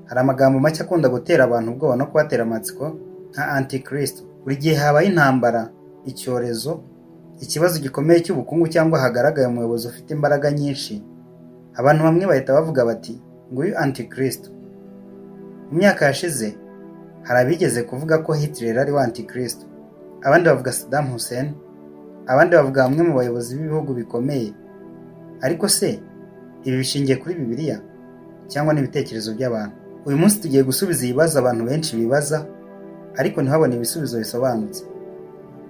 Hari amagambo make akunda gutera abantu ubwoba no kubatera amatsiko nka antikristo. Buri gihe habaye intambara, icyorezo, ikibazo gikomeye cy'ubukungu cyangwa hagaragaye umuyobozi ufite imbaraga nyinshi, abantu bamwe bahita bavuga bati nguyu antikristo. Mu myaka yashize hari abigeze kuvuga ko Hitler ari we antikristo, abandi bavuga Saddam Hussein, abandi bavuga bamwe mu bayobozi b'ibihugu bikomeye. Ariko se ibi bishingiye kuri Bibiliya cyangwa n'ibitekerezo by'abantu? Uyu munsi tugiye gusubiza ibibazo abantu benshi bibaza ariko ntihabone ibisubizo bisobanutse.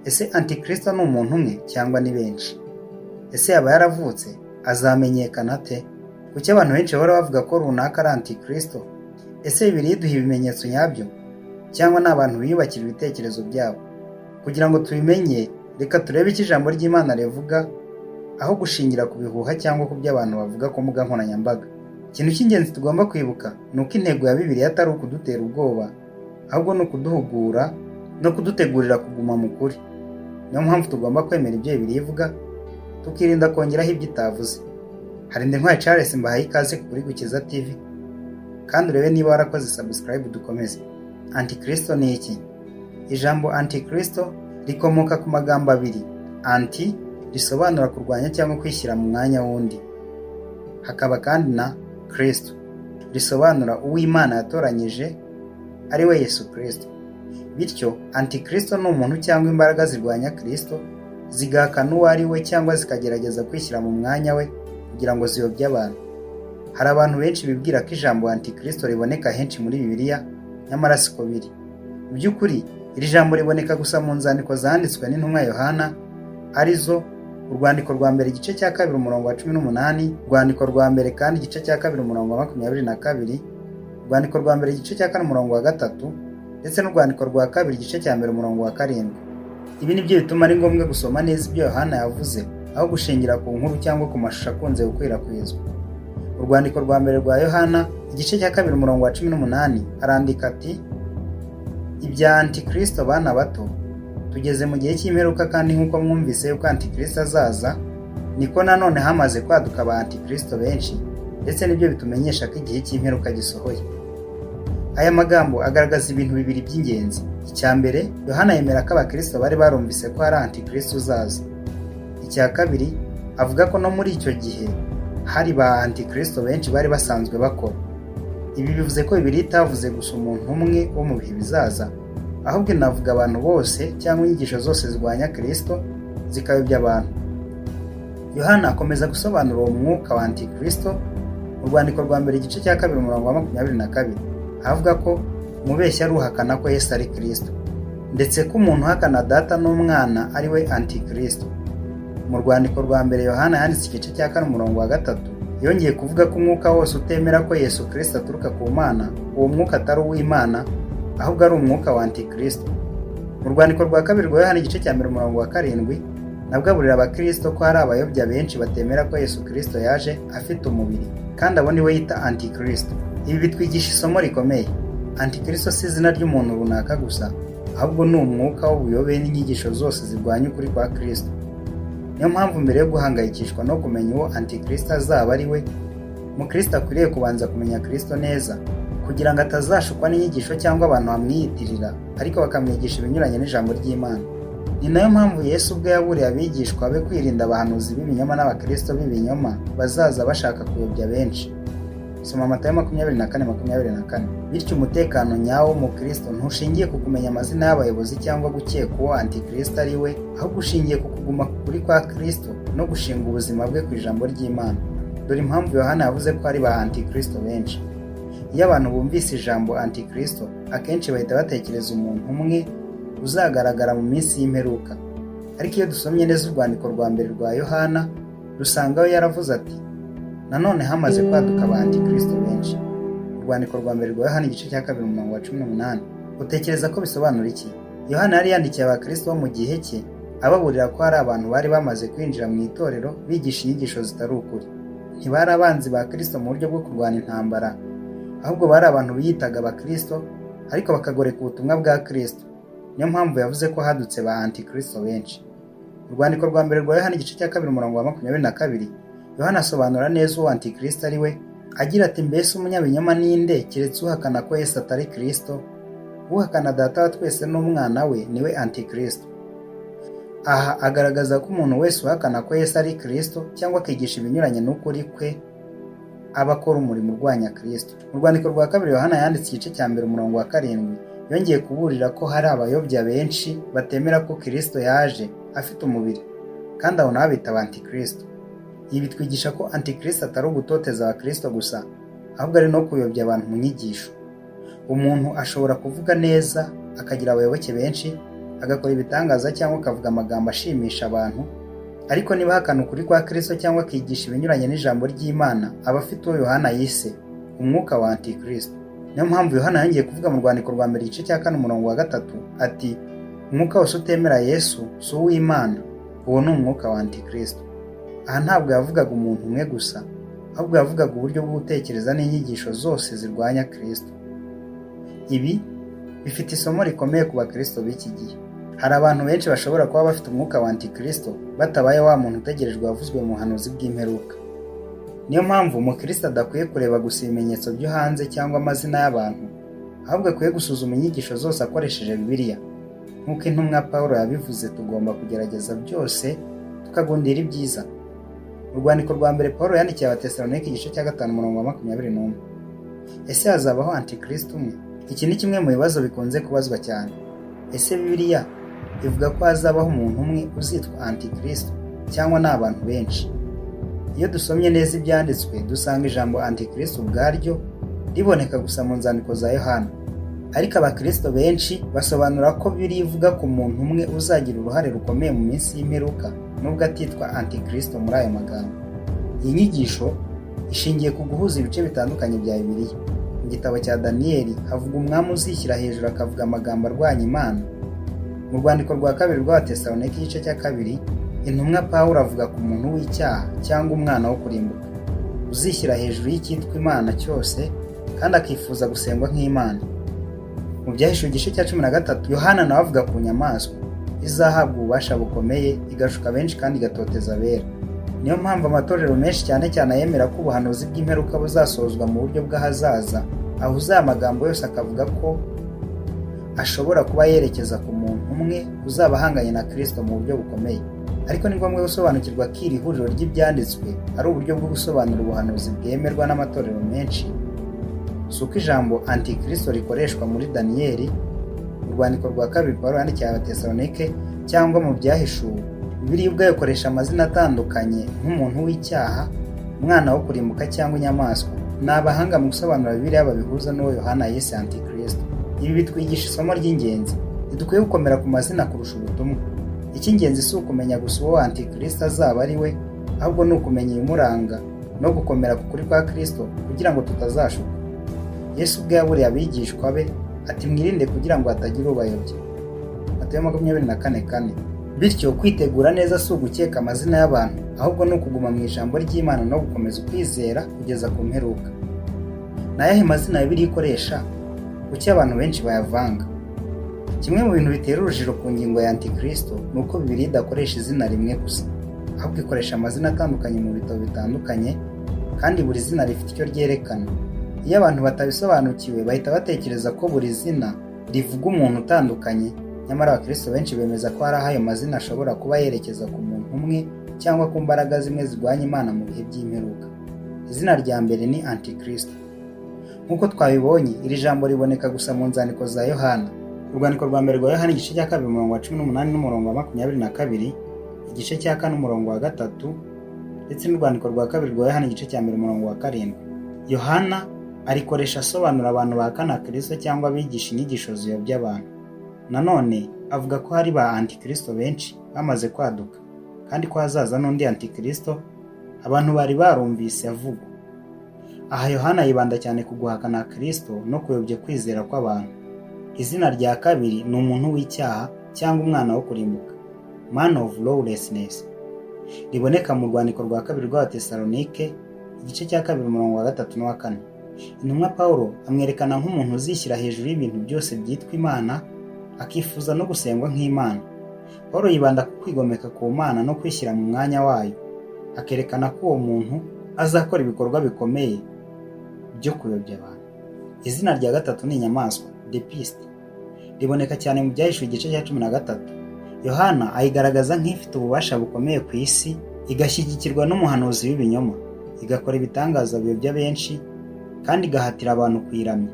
Ese antikristo ni umuntu umwe cyangwa ni benshi? Ese yaba yaravutse? Azamenyekana ate? Kuki abantu benshi bahora bavuga ko runaka ari antikristo? Ese Bibiliya iduha ibimenyetso nyabyo cyangwa ni abantu biyubakira ibitekerezo byabo? Kugira ngo tubimenye, reka turebe icyo ijambo ry'Imana rivuga aho gushingira ku bihuha cyangwa ku byo abantu bavuga ku mbuga nkoranyambaga. Ikintu cy'ingenzi tugomba kwibuka ni uko intego ya Bibiliya atari ukudutera ubwoba, ahubwo ni ukuduhugura no kudutegurira kuguma mu kuri. Niyo mpamvu tugomba kwemera ibyo Bibiliya ivuga, tukirinda kongeraho ibyo itavuze. Harinde Ntwari Charles mbahaye ikaze kuri Gukiza TV, kandi urebe niba warakoze subscribe dukomeze. Antikristo ni iki? Ijambo antikristo rikomoka ku magambo abiri. Anti risobanura kurwanya cyangwa kwishyira mu mwanya w'undi, hakaba kandi na Kristo risobanura uw'Imana yatoranyije ari we Yesu Kristo. Bityo antikristo ni umuntu cyangwa imbaraga zirwanya Kristo, zigahakana uwo ari we cyangwa zikagerageza kwishyira mu mwanya we kugira ngo ziyobye abantu. Hari abantu benshi bibwira ko ijambo antikristo riboneka henshi muri Bibiliya, nyamara siko biri. Mu by'ukuri iri jambo riboneka gusa mu nzandiko zanditswe n'intumwa Yohana, arizo urwandiko rwa mbere igice cya 2 umurongo wa 18, urwandiko rwa mbere kandi igice cya 2 umurongo wa 22, urwandiko rwa mbere igice cya 4 umurongo wa 3, ndetse n'urwandiko rwa kabiri igice cya 1 umurongo wa 7. Ibi nibyo bituma ari ngombwa gusoma neza ibyo Yohana yavuze aho gushingira ku nkuru cyangwa ku mashusho akunze gukwirakwizwa. Urwandiko rwa mbere rwa Yohana igice cya 2 umurongo wa 18 arandika ati: ibya antikristo bana bato, tugeze mu gihe cy'imperuka, kandi nk'uko mwumvise yuko antikristo azaza, niko nanone hamaze kwaduka aba antikristo benshi, ndetse nibyo bitumenyesha ko igihe cy'imperuka gisohoye. Aya magambo agaragaza ibintu bibiri by'ingenzi. Icya mbere, Yohana yemera ko abakristo bari barumvise ko hari antikristo uzaza. Icya kabiri, avuga ko no muri icyo gihe hari ba antikristo benshi bari basanzwe bakora. Ibi bivuze ko Bibiliya itavuze gusa umuntu umwe wo mu bihe bizaza, ahubwo inavuga abantu bose cyangwa inyigisho zose zirwanya Kristo zikayobya abantu. Yohana akomeza gusobanura uwo mwuka wa antikristo mu rwandiko rwa mbere igice cya 2 umurongo wa 22, avuga ko umubeshyi ari uhakana ko Yesu ari Kristo, ndetse ko umuntu uhakana Data n'Umwana ari we antikristo. Mu rwandiko rwa mbere Yohana yanditse igice cya 4 umurongo wa 3, yongeye kuvuga ko umwuka wose utemera ko Yesu Kristo aturuka ku Mana, uwo mwuka atari uw'Imana, ahubwo ari umwuka wa antikristo. Mu rwandiko rwa kabiri rwa Yohana igice cya 1 umurongo wa 7, nabwaburira abakristo ko hari abayobya benshi batemera ko Yesu Kristo yaje afite umubiri, kandi abo ni we yita antikristo. Ibi bitwigisha isomo rikomeye. Antikristo si izina ry'umuntu runaka gusa, ahubwo ni umwuka w'ubuyobe n'inyigisho zose zirwanya ukuri kwa Kristo. Niyo mpamvu mbere yo guhangayikishwa no kumenya uwo antikristo azaba ari we, Mukristo akwiriye kubanza kumenya Kristo neza, kugira ngo atazashukwa n'inyigisho cyangwa abantu bamwiyitirira ariko bakamwigisha ibinyuranye n'ijambo ry'Imana. Ni nayo mpamvu Yesu ubwe yaburiye abigishwa be kwirinda abahanuzi b'ibinyoma n'abakristo b'ibinyoma bazaza bashaka kuyobya benshi. Soma Matayo 24:24. Bityo umutekano nyawo mu Kristo ntushingiye ku kumenya amazina y'abayobozi cyangwa gukeka uwo antikristo ari we, ahubwo ushingiye ku kuguma kuri kwa Kristo no gushinga ubuzima bwe ku ijambo ry'Imana. Dore impamvu Yohana yavuze ko ari ba antikristo benshi. Iyo abantu bumvise ijambo antikristo, akenshi bahita batekereza umuntu umwe uzagaragara mu minsi y'imperuka. Ariko iyo dusomye neza urwandiko rwa mbere rwa Yohana, rusangaho yaravuze ati: nanone hamaze kwaduka aba antikristo benshi. Urwandiko rwa mbere rwa Yohana igice cya 2 umurongo wa 18. Utekereza ko bisobanura iki? Yohana yari yandikiye abakristo bo mu gihe cye, ababurira ko hari abantu bari bamaze kwinjira mu itorero bigisha inyigisho zitari ukuri. Ntibari abanzi ba Kristo mu buryo bwo kurwana intambara, ahubwo bari abantu biyitaga abakristo ariko bakagoreka ubutumwa bwa Kristo. Niyo mpamvu yavuze ko hadutse ba antikristo benshi. Urwandiko rwa mbere rwa Yohana igice cya 2 umurongo wa 22, Yohana asobanura neza uwo antikristo ari we, agira ati mbese umunyabinyoma ninde keretse uhakana ko Yesu atari Kristo? Uhakana Data wa twese n'umwana we niwe Antikristo. Aha agaragaza ko umuntu wese uhakana ko Yesu ari Kristo cyangwa akigisha ibinyuranye n'ukuri kwe aba akora umurimo urwanya Kristo. Mu rwandiko rwa kabiri Yohana yanditse igice cya mbere umurongo wa 7 yongeye kuburira ko hari abayobya benshi batemera ko Kristo yaje afite umubiri, kandi abo nabo bita Antikristo. Ibi bitwigisha ko Antikristo atari ugutoteza abakristo gusa, ahubwo ari no kuyobya abantu mu nyigisho. Umuntu ashobora kuvuga neza akagira abayoboke benshi, agakora ibitangaza cyangwa akavuga amagambo ashimisha abantu, ariko niba ahakana ukuri kwa Kristo cyangwa akigisha ibinyuranye n'ijambo ry'Imana, aba afite uwo Yohana yise umwuka wa Antikristo. Niyo mpamvu Yohana yongeye kuvuga mu rwandiko rwa mbere igice cya 4 umurongo wa 3 ati umwuka wose utemera Yesu si uw'Imana, uwo ni umwuka wa Antikristo. Aha ntabwo yavugaga umuntu umwe gusa, ahubwo yavugaga uburyo bwo gutekereza n'inyigisho zose zirwanya Kristo. Ibi bifite isomo rikomeye ku bakristo b'iki gihe. Hari abantu benshi bashobora kuba bafite umwuka wa Antikristo batabaye wa muntu utegerejwe wavuzwe mu buhanuzi bw'imperuka. Niyo mpamvu umukristo adakwiye kureba gusa ibimenyetso byo hanze cyangwa amazina y'abantu, ahubwo akwiye gusuzuma inyigisho zose akoresheje Bibiliya. Nk'uko intumwa Pawulo yabivuze, tugomba kugerageza byose tukagundira ibyiza. Mu rwandiko rwa mbere Pawulo yandikiye Abatesalonike igice cya 5 umurongo wa 21. Ese hazabaho Antikristo umwe? Iki ni kimwe mu bibazo bikunze kubazwa cyane. Ese Bibiliya ivuga ko hazabaho umuntu umwe uzitwa Antikristo cyangwa ni abantu benshi? Iyo dusomye neza ibyanditswe dusanga ijambo Antikristo ubwaryo riboneka gusa mu nzandiko za Yohana, ariko abakristo benshi basobanura ko Bibiliya ivuga ku muntu umwe uzagira uruhare rukomeye mu minsi y'imperuka nubwo atitwa Antikristo muri ayo magambo. Iyi nyigisho ishingiye ku guhuza ibice bitandukanye bya Bibiliya. Mu gitabo cya Daniyeli havuga umwami uzishyira hejuru akavuga amagambo arwanya Imana. Mu rwandiko rwa kabiri rw'Abatesalonike igice cya 2 intumwa Pawulo avuga ku muntu w'icyaha cyangwa umwana wo kurimbuka uzishyira hejuru y'icyitwa Imana cyose kandi akifuza gusengwa nk'Imana. Mu Byahishuwe igice cya 13 Yohana nawe avuga ku nyamaswa izahabwa ububasha bukomeye, igashuka benshi kandi igatoteza abera. Niyo mpamvu amatorero menshi cyane ayemera ko ubuhanuzi bw'imperuka buzasozwa mu buryo bw'ahazaza, ahuza amagambo yose akavuga ko ashobora kuba yerekeza ku muntu umwe uzaba ahanganye na Kristo mu buryo bukomeye. Ariko ni ngombwa gusobanukirwa ko iri huriro ry'ibyanditswe ari uburyo bwo gusobanura ubuhanuzi bwemerwa n'amatorero menshi. Si uko ijambo Antikristo rikoreshwa muri Daniyeli, mu rwandiko rwa kabiri Pawulo yandikiye Abatesalonike cyangwa mu Byahishuwe. Bibiliya ubwayo ikoresha amazina atandukanye nk'umuntu w'icyaha, umwana wo kurimbuka cyangwa inyamaswa. Ni abahanga mu gusobanura Bibiliya babihuza n'uwo Yohana yise Antikristo. Ibi bitwigisha isomo ry'ingenzi. Ntidukwiye gukomera ku mazina kurusha ubutumwa. Icy'ingenzi si ukumenya gusa uwo Antikristo azaba ari we, ahubwo ni ukumenya ibimuranga no gukomera ku kuri kwa Kristo kugira ngo tutazashuka. Yesu ubwe yaburiye abigishwa be ati mwirinde kugira ngo hatagira ubayobya. Matayo 24:4. Bityo kwitegura neza si ugukeka amazina y'abantu, ahubwo ni ukuguma mu ijambo ry'Imana no gukomeza ukwizera kugeza ku mperuka. Nayahe mazina Bibiliya ikoresha? Kuki abantu benshi bayavanga? Kimwe mu bintu bitera urujijo ku ngingo ya Antikristo ni uko Bibiliya idakoresha izina rimwe gusa, ahubwo ikoresha amazina atandukanye mu bitabo bitandukanye, kandi buri zina rifite icyo ryerekana. Iyo abantu batabisobanukiwe bahita batekereza ko buri zina rivuga umuntu utandukanye, nyamara abakristo benshi bemeza ko hari ayo mazina ashobora kuba yerekeza ku muntu umwe cyangwa ku mbaraga zimwe zirwanya Imana mu bihe by'imperuka. Izina rya mbere ni Antikristo. Nk'uko twabibonye, iri jambo riboneka gusa mu nzandiko za Yohana. Urwandiko rwa mbere rwa Yohana igice cya 2 umurongo wa 18 n'umurongo wa 22, igice cya 4 umurongo wa 3, ndetse n'urwandiko rwa kabiri rwa Yohana igice cya 1 umurongo wa 7. Yohana arikoresha asobanura abantu bahakana Kristo cyangwa bigisha inyigisho ziyobya abantu. Nanone avuga ko hari ba Antikristo benshi bamaze kwaduka, kandi ko hazaza n'undi Antikristo abantu bari barumvise avugwa. Aha Yohana yibanda cyane ku guhakana Kristo no kuyobya kwizera kw'abantu. Izina rya kabiri ni umuntu w'icyaha cyangwa umwana wo kurimbuka, man of lawlessness, riboneka mu rwandiko rwa kabiri rw'Abatesalonike igice cya 2 umurongo wa 3 n'uwa 4. Intumwa Pawulo amwerekana nk'umuntu uzishyira hejuru y'ibintu byose byitwa Imana, akifuza no gusengwa nk'Imana. Pawulo yibanda ku kwigomeka ku Mana no kwishyira mu mwanya wayo, akerekana ko uwo muntu azakora ibikorwa bikomeye byo kuyobya abantu. Izina rya gatatu ni inyamaswa, the beast, riboneka cyane mu Byahishuwe igice cya 13. Yohana ayigaragaza nk'ifite ububasha bukomeye ku isi, igashyigikirwa n'umuhanuzi w'ibinyoma, igakora ibitangaza biyobya benshi kandi igahatira abantu kuyiramya.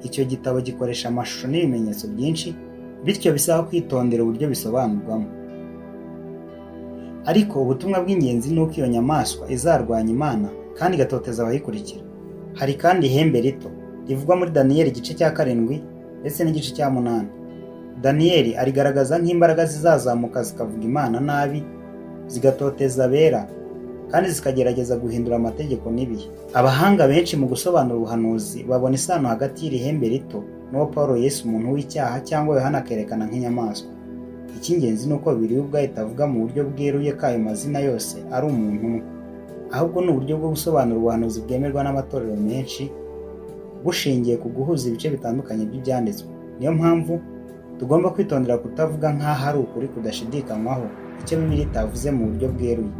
Icyo gitabo gikoresha amashusho n'ibimenyetso byinshi, bityo bisaba kwitondera uburyo bisobanurwamo. Ariko ubutumwa bw'ingenzi ni uko iyo nyamaswa izarwanya Imana kandi igatoteza abayikurikira. Hari kandi ihembe rito rivugwa muri Daniyeli igice cya 7 ndetse n'igice cya 8. Daniyeli arigaragaza nk'imbaraga zizazamuka zikavuga Imana nabi, zigatoteza abera kandi zikagerageza guhindura amategeko n'ibihe. Abahanga benshi mu gusobanura ubuhanuzi babona isano hagati y'iri hembe rito n'uwo Pawulo Yesu umuntu w'icyaha cyangwa Yohana akerekana nk'inyamaswa. Icy'ingenzi ni uko Bibiliya ubwayo itavuga mu buryo bweruye ko ayo mazina yose ari umuntu umwe, ahubwo ni uburyo bwo gusobanura ubuhanuzi bwemerwa n'amatorero menshi bushingiye ku guhuza ibice bitandukanye by'ibyanditswe. Niyo mpamvu tugomba kwitondera kutavuga nk'aho ari ukuri kudashidikanywaho icyo Bibiliya itavuze mu buryo bweruye,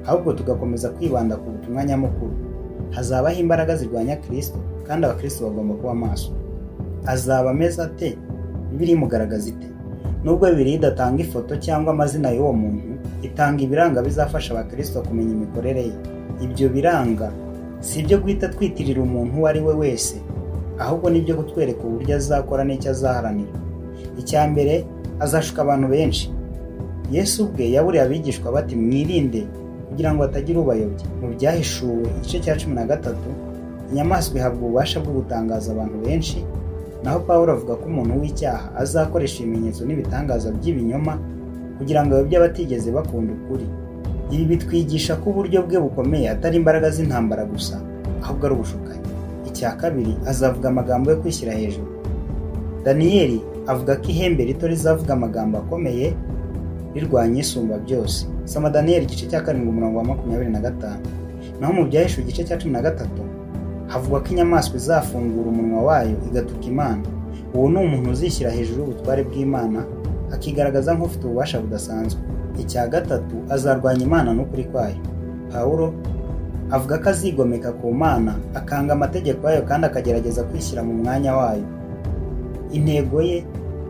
ahubwo tugakomeza kwibanda ku butumwa nyamukuru. Hazabaho imbaraga zirwanya Kristo kandi abakristo bagomba kuba maso. Azaba ameze ate? Bibiliya imugaragaza ite? Nubwo Bibiliya idatanga ifoto cyangwa amazina y'uwo muntu, itanga ibiranga bizafasha abakristo kumenya imikorere ye. Ibyo biranga si ibyo guhita twitirira umuntu uwo ari we wese, ahubwo nibyo kutwereka uburyo azakora n'icyo azaharanira. Icya mbere, azashuka abantu benshi. Yesu ubwe yaburiye abigishwa bati mwirinde kugira ngo hatagira ubayobya. Mu Byahishuwe igice cya 13, inyamaswa ihabwa ububasha bwo gutangaza abantu benshi, naho Pawulo avuga ko umuntu w'icyaha azakoresha ibimenyetso n'ibitangaza by'ibinyoma kugira ngo ayobye abatigeze bakunda ukuri. Ibi bitwigisha ko uburyo bwe bukomeye atari imbaraga z'intambara gusa, ahubwo ari ubushukanyi. Icya kabiri, azavuga amagambo yo kwishyira hejuru. Daniyeli avuga ko ihembe rito rizavuga amagambo akomeye rirwanya isumba byose. Soma Daniyeli igice cya 7:25. Naho mu Byahishuwe igice cya 13 havugwa ko inyamaswa izafungura umunwa wayo igatuka Imana. Uwo ni umuntu uzishyira hejuru y'ubutware bw'Imana, akigaragaza nk'ufite ububasha budasanzwe. Icya gatatu, azarwanya Imana n'ukuri kwayo. Pawulo avuga ko azigomeka ku Mana, akanga amategeko yayo kandi akagerageza kwishyira mu mwanya wayo. Intego ye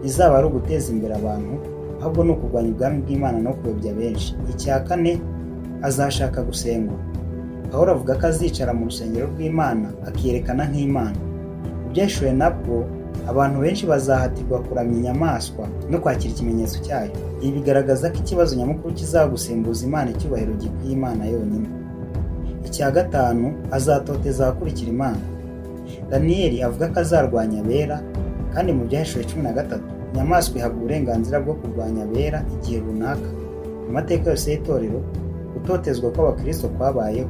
izaba ari uguteza imbere abantu, ahubwo ni ukurwanya ubwami bw'Imana no kuyobya benshi. Icya kane, azashaka gusengwa. Pawulo avuga ko azicara mu rusengero rw'Imana akiyerekana nk'Imana. Mu Byahishuwe nabwo abantu benshi bazahatirwa kuramya inyamaswa no kwakira ikimenyetso cyayo. Ibi bigaragaza ko ikibazo nyamukuru kizagusimbuza Imana icyubahiro gikwiye Imana yonyine. Icya gatanu, azatoteza abakurikira Imana. Daniyeli avuga ko azarwanya abera, kandi mu Byahishuwe 13 inyamaswa ihabwa uburenganzira bwo kurwanya abera igihe runaka. Mu mateka yose y'itorero, gutotezwa kw'abakristo kwabayeho,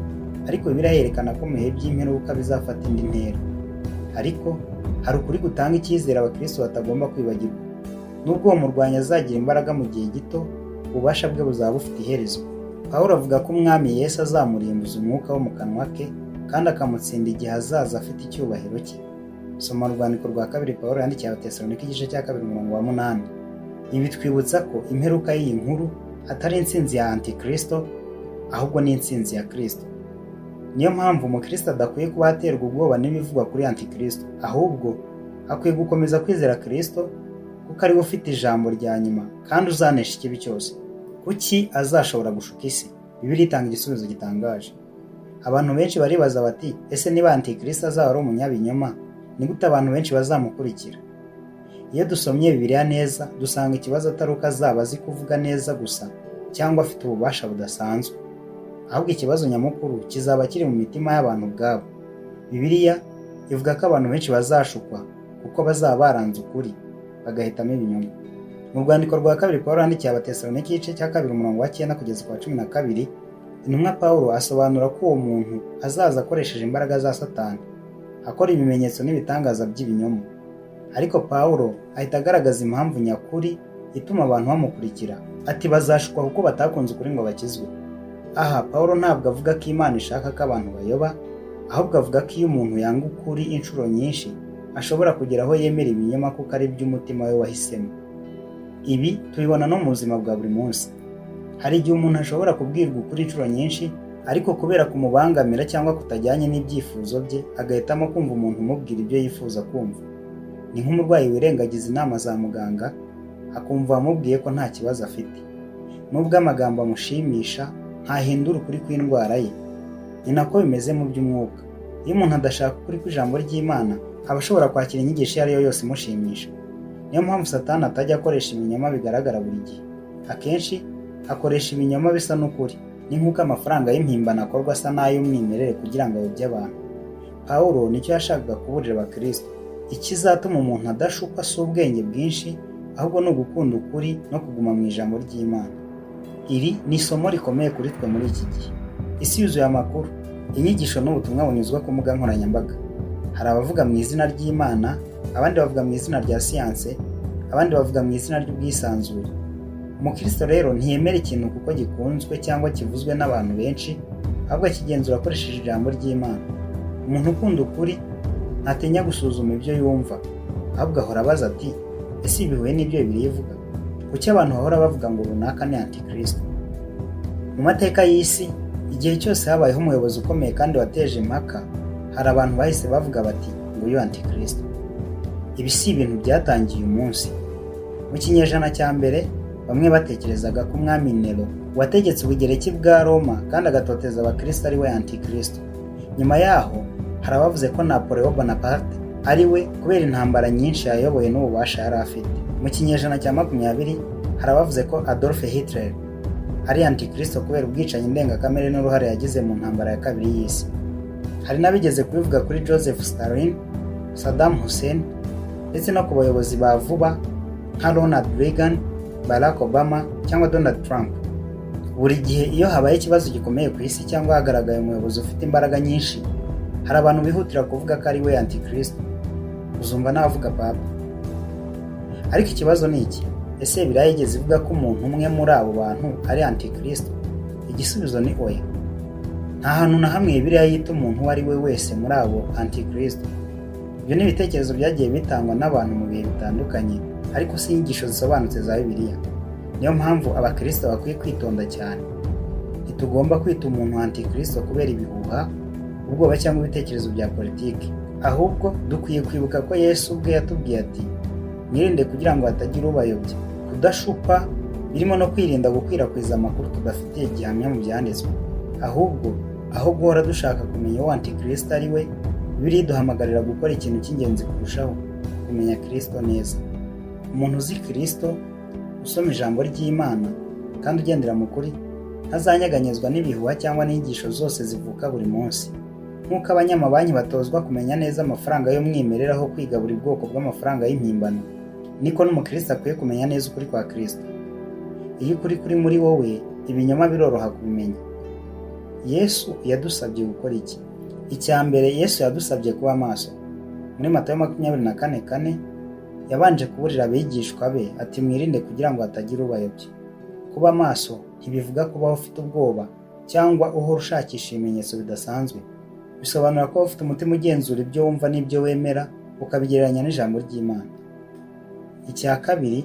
ariko Bibiliya yerekana ko mu bihe by'imperuka bizafata indi ntera. Ariko hari ukuri gutanga icyizere abakristo batagomba kwibagirwa. Nubwo uwo murwanya azagira imbaraga mu gihe gito, ububasha bwe buzaba bufite iherezo. Pawulo avuga ko umwami Yesu azamurimbuza umwuka wo mu kanwa ke kandi akamutsinda igihe azaza afite icyubahiro cye. Soma urwandiko rwa 2 Pawulo yandikiye Abatesalonike igice cya 2:8. Ibi twibutsa ko imperuka y'iyi nkuru atari intsinzi ya Antikristo, ahubwo ni intsinzi ya Kristo. Niyo mpamvu umukristo adakwiye kuba aterwa ubwoba n'ibivugwa kuri Antikristo, ahubwo akwiye gukomeza kwizera Kristo kuko ari we ufite ijambo rya nyuma kandi uzanesha ikibi cyose. Kuki azashobora gushuka isi? Bibiliya itanga igisubizo gitangaje. Abantu benshi baribaza bati, ese niba Antikristo azaba ari umunyabinyoma, ni gute abantu benshi bazamukurikira? Iyo dusomye Bibiliya neza, dusanga ikibazo atari uko azaba azi kuvuga neza gusa cyangwa afite ububasha budasanzwe, ahubwo ikibazo nyamukuru kizaba kiri mu mitima y'abantu ubwabo. Bibiliya ivuga ko abantu benshi bazashukwa kuko bazaba baranze ukuri bagahitamo ibinyoma. Mu rwandiko rwa 2 Pawulo yandikiye Abatesalonike igice cya 2:9-12, intumwa Pawulo asobanura ko uwo muntu azaza akoresheje imbaraga za Satani, akora ibimenyetso n'ibitangaza by'ibinyoma. Ariko Pawulo ahita agaragaza impamvu nyakuri ituma abantu bamukurikira. Ati bazashukwa kuko batakunze ukuri ngo bakizwe. Aha Pawulo ntabwo avuga ko Imana ishaka ko abantu bayoba, ahubwo avuga ko iyo umuntu yanga ukuri inshuro nyinshi, ashobora kugera aho yemera ibinyoma kuko ari by'umutima we wahisemo. Ibi tubibona no mu buzima bwa buri munsi. Hari igihe umuntu ashobora kubwirwa ukuri inshuro nyinshi ariko kubera kumubangamira cyangwa kutajyanye n'ibyifuzo bye agahitamo kumva umuntu umubwira ibyo yifuza kumva. Ni nk'umurwayi wirengagiza inama za muganga akumva amubwiye ko nta kibazo afite, nubwo amagambo amushimisha ntahindura ukuri kw'indwara ye. Ni nako bimeze mu by'umwuka. Iyo umuntu adashaka ukuri kw'ijambo ry'Imana aba ashobora kwakira inyigisho iyo ari yo yose imushimisha. Niyo mpamvu Satani atajya akoresha ibinyoma bigaragara buri gihe. Akenshi akoresha ibinyoma bisa n'ukuri. Ni nk'uko amafaranga y'impimbano akorwa asa n'ay'umwimerere kugira ngo ayobye abantu. Pawulo nicyo yashakaga kuburira abakristo. Ikizatuma umuntu adashukwa si ubwenge bwinshi, ahubwo ni ugukunda ukuri no kuguma mu ijambo ry'Imana. Iri ni isomo rikomeye kuri twe muri iki gihe. Isi yuzuye amakuru, inyigisho n'ubutumwa bunyuzwa ku mbuga nkoranyambaga. Hari abavuga mu izina ry'Imana, abandi bavuga mu izina rya siyanse, abandi bavuga mu izina ry'ubwisanzure. Umukristo rero ntiyemera ikintu kuko gikunzwe cyangwa kivuzwe n'abantu benshi, ahubwo akigenzura akoresheje ijambo ry'Imana. Umuntu ukunda ukuri ntatinya gusuzuma ibyo yumva, ahubwo ahora abaza ati ese ibihuye n'ibyo Bibiliya ivuga? Kuki abantu bahora bavuga ngo runaka ni antikristo? Mu mateka y'isi, igihe cyose habayeho umuyobozi ukomeye kandi wateje impaka, hari abantu bahise bavuga bati ngo uyu antikristo. Ibi si ibintu byatangiye umunsi. Mu kinyejana cya mbere, bamwe batekerezaga ko umwami Nero wategetse ubugereki bwa Roma kandi agatoteza abakristo ari we antikristo. Nyuma yaho hari abavuze ko Napoleon Bonaparte ari we kubera intambara nyinshi yayoboye n'ububasha yari afite. Mu kinyejana cya 20 hari abavuze ko Adolf Hitler ari antikristo kubera ubwicanyi ndengakamere n'uruhare yagize mu ntambara ya kabiri y'isi. Hari n'abigeze kubivuga kuri Joseph Stalin, Saddam Hussein ndetse no ku bayobozi ba vuba nka Ronald Reagan, Barack Obama cyangwa Donald Trump. Buri gihe iyo habaye ikibazo gikomeye ku isi cyangwa hagaragaye umuyobozi ufite imbaraga nyinshi, hari abantu bihutira kuvuga ko ari we antikristo. Uzumva n'abavuga papa. Ariko ikibazo ni iki? Ese Bibiliya yigeze ivuga ko umuntu umwe muri abo bantu ari antikristo? Igisubizo ni oya. Nta hantu na hamwe Bibiliya yita umuntu uwo ari we wese muri abo antikristo. Ibyo ni ibitekerezo byagiye bitangwa n'abantu mu bihe bitandukanye, ariko si inyigisho zisobanutse za Bibiliya. Niyo mpamvu abakristo bakwiye kwitonda cyane. Ntitugomba kwita umuntu antikristo kubera ibihuha, ubwoba cyangwa ibitekerezo bya politiki. Ahubwo dukwiye kwibuka ko Yesu ubwe yatubwiye ati mwirinde kugira ngo hatagira ubayobya. Kudashukwa birimo no kwirinda gukwirakwiza amakuru tudafitiye gihamya mu byanditswe. Ahubwo aho guhora dushaka kumenya uwo antikristo ari we, Bibiliya iduhamagarira gukora ikintu cy'ingenzi kurushaho, kumenya Kristo neza. Umuntu uzi Kristo, usoma ijambo ry'Imana kandi ugendera mu kuri, ntazanyeganyezwa n'ibihuha cyangwa n'inyigisho zose zivuka buri munsi. Nk'uko abanyamabanki batozwa kumenya neza amafaranga y'umwimerere aho kwiga buri bwoko bw'amafaranga y'impimbano, niko n'umukristo akwiye kumenya neza ukuri kwa Kristo. Iyo ukuri kuri muri wowe, ibinyoma biroroha kubimenya. Yesu yadusabye gukora iki? Icya mbere, Yesu yadusabye kuba maso. Muri Matayo 24:4 yabanje kuburira abigishwa be ati mwirinde kugira ngo hatagira ubayobya. Kuba maso ntibivuga kuba ufite ubwoba cyangwa uhora ushakisha ibimenyetso bidasanzwe. Bisobanura ko ufite umutima ugenzura ibyo wumva n'ibyo wemera, ukabigereranya n'ijambo ry'Imana. Icya kabiri,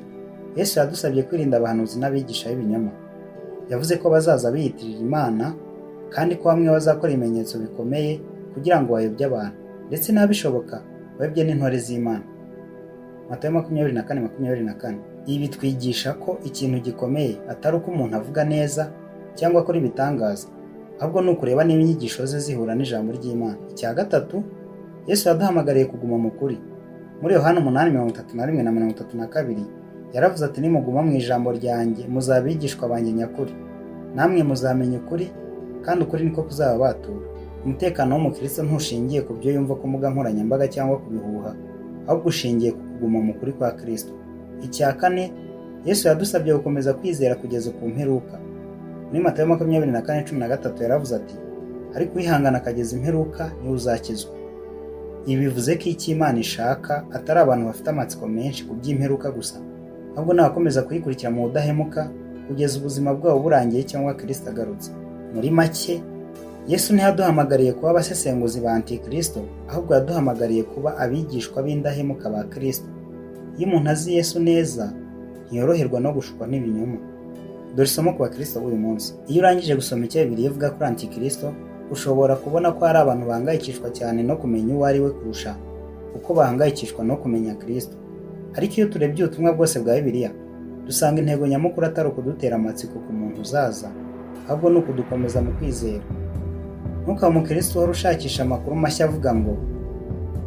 Yesu yadusabye kwirinda abahanuzi n'abigisha b'ibinyoma. Yavuze ko bazaza biyitirira Imana kandi ko bamwe bazakora ibimenyetso bikomeye kugira ngo bayobye abantu, ndetse n'abishoboka bayobye n'intore z'Imana. Matayo 24:24. Ibi bitwigisha ko ikintu gikomeye atari uko umuntu avuga neza cyangwa akora ibitangaza, ahubwo ni ukureba niba inyigisho ze zihura n'ijambo ry'Imana. Icya gatatu, Yesu yaduhamagariye kuguma mu kuri. Muri Yohana 8:31-32 yaravuze ati nimuguma mu ijambo ryanjye muzabigishwa banjye nyakuri, namwe muzamenya ukuri kandi ukuri niko kuzababatura. Umutekano w'umukristo ntushingiye ku byo yumva ku mbuga nkoranyambaga cyangwa ku bihuha, ahubwo ushingiye ku kuguma mu kuri kwa Kristo. Icya kane, Yesu yadusabye gukomeza kwizera kugeza ku mperuka. Muri Matayo 24:13 yaravuze ati ariko wihangana akageza imperuka niwe uzakizwa. Ibi bivuze ko icyo Imana ishaka atari abantu bafite amatsiko menshi ku by'imperuka gusa, ahubwo n'abakomeza kuyikurikira mu budahemuka kugeza ubuzima bwabo burangiye cyangwa Kristo agarutse. Muri make, Yesu ntiyaduhamagariye kuba abasesenguzi ba antikristo, ahubwo yaduhamagariye kuba abigishwa b'indahemuka ba Kristo. Iyo umuntu azi Yesu neza, ntiyoroherwa no gushukwa n'ibinyoma. Dore isomo ku bakristo b'uyu munsi. Iyo urangije gusoma icyo Bibiliya ivuga kuri Antikristo, ushobora kubona ko hari abantu bahangayikishwa cyane no kumenya uwo ari we kurusha uko bahangayikishwa no kumenya Kristo. Ariko iyo turebye ubutumwa bwose bwa Bibiliya, dusanga intego nyamukuru atari ukudutera amatsiko ku muntu uzaza, ahubwo ni ukudukomeza mu kwizera. Ntukabe umukristo uhora ushakisha amakuru mashya avuga ngo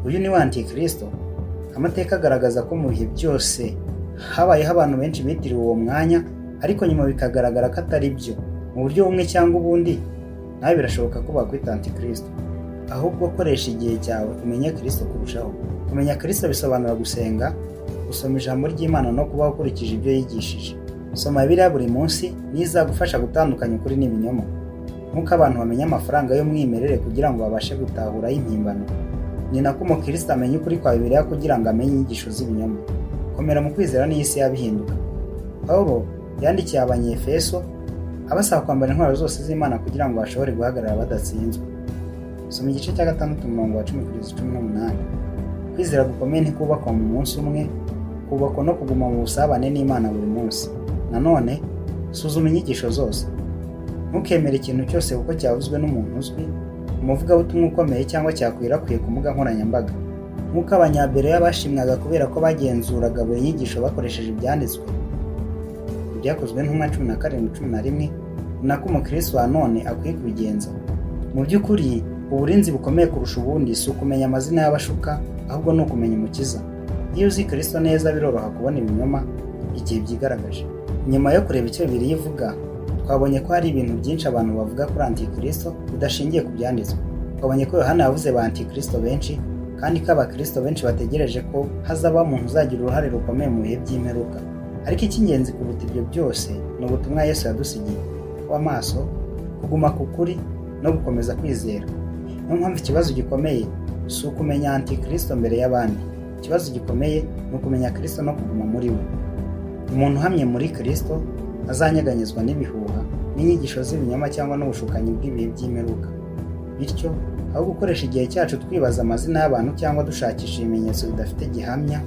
uyu ni wa Antikristo. Amateka agaragaza ko mu bihe byose habayeho abantu benshi bitiriwe uwo mwanya, ariko nyuma bikagaragara ko atari byo. Mu buryo bumwe cyangwa ubundi, nawe birashoboka ko bakwita Antikristo. Ahubwo koresha igihe cyawe umenye Kristo kurushaho. Kumenya Kristo bisobanura gusenga, gusoma ijambo ry'Imana no kubaho ukurikije ibyo yigishije. Soma Bibiliya buri munsi nizagufasha gutandukanya ukuri n'ibinyoma. Nk'uko abantu bamenya amafaranga y'umwimerere kugira ngo babashe gutahura y'impimbano, ni nako umukristo amenya ukuri kwa Bibiliya kugira ngo amenye inyigisho z'ibinyoma. Komera mu kwizera n'isi yabihinduka. Pawulo yandikiye Abanyefeso abasaba kwambara intwaro zose z'Imana kugira ngo bashobore guhagarara badatsinzwe. Soma igice cya 6 umurongo wa 10-18. Kwizera gukomeye ntikubakwa mu munsi umwe, kubakwa no kuguma mu busabane n'Imana buri munsi. Nanone suzuma inyigisho zose. Ntukemere ikintu cyose kuko cyavuzwe n'umuntu uzwi, umuvugabutumwa ukomeye cyangwa cyakwirakwiye ku mbuga nkoranyambaga. Nk'uko Abanyabereya bashimwaga kubera ko bagenzuraga buri nyigisho bakoresheje ibyanditswe, ibyakozwe n'intumwa 17-11, nako umukristo wa none akwiye kubigenza. Mu by'ukuri uburinzi bukomeye kurusha ubundi si ukumenya amazina y'abashuka, ahubwo ni ukumenya Umukiza. Iyo uzi Kristo neza biroroha kubona ibinyoma igihe byigaragaje. Nyuma yo kureba icyo Bibiliya ivuga, twabonye ko hari ibintu byinshi abantu bavuga kuri Antikristo bidashingiye ku byanditswe. Twabonye ko Yohana yavuze ba Antikristo benshi, kandi ko abakristo benshi bategereje ko hazaba umuntu uzagira uruhare rukomeye mu bihe by'imperuka. Ariko icy'ingenzi kuruta ibyo byose ni ubutumwa Yesu yadusigiye: kuba maso, kuguma ku kuri no gukomeza kwizera. Niyo mpamvu ikibazo gikomeye si ukumenya Antikristo mbere y'abandi. Ikibazo gikomeye ni ukumenya Kristo no kuguma muri we. Umuntu uhamye muri Kristo azanyeganyezwa n'ibihuha, n'inyigisho z'ibinyoma cyangwa n'ubushukanyi bw'ibihe by'imperuka. Bityo aho gukoresha igihe cyacu twibaza amazina y'abantu cyangwa dushakisha ibimenyetso bidafite gihamya,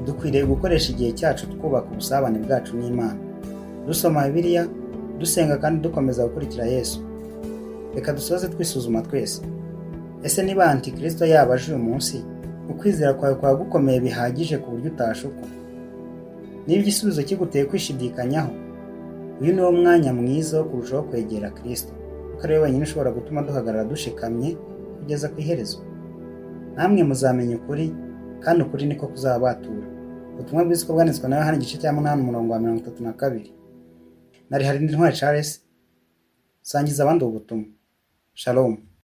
dukwiriye gukoresha igihe cyacu twubaka ubusabane bwacu n'Imana, dusoma Bibiliya, dusenga kandi dukomeza gukurikira Yesu. Reka dusoze twisuzuma twese. Ese niba Antikristo yaba aje uyu munsi, ukwizera kwawe kwaba gukomeye bihagije ku buryo utashukwa? Niba igisubizo kiguteye kwishidikanyaho, uyu ni wo mwanya mwiza wo kurushaho kwegera Kristo, kuko ari we wenyine ushobora gutuma duhagarara dushikamye kugeza ku iherezo. Namwe muzamenya ukuri, kandi ukuri niko kuzabatura. Ubutumwa bwiza uko bwanditswe na Yohana igice cya 8 umurongo wa 32. Nari Harindintwari Charles, sangiza abandi ubutumwa. Shalom.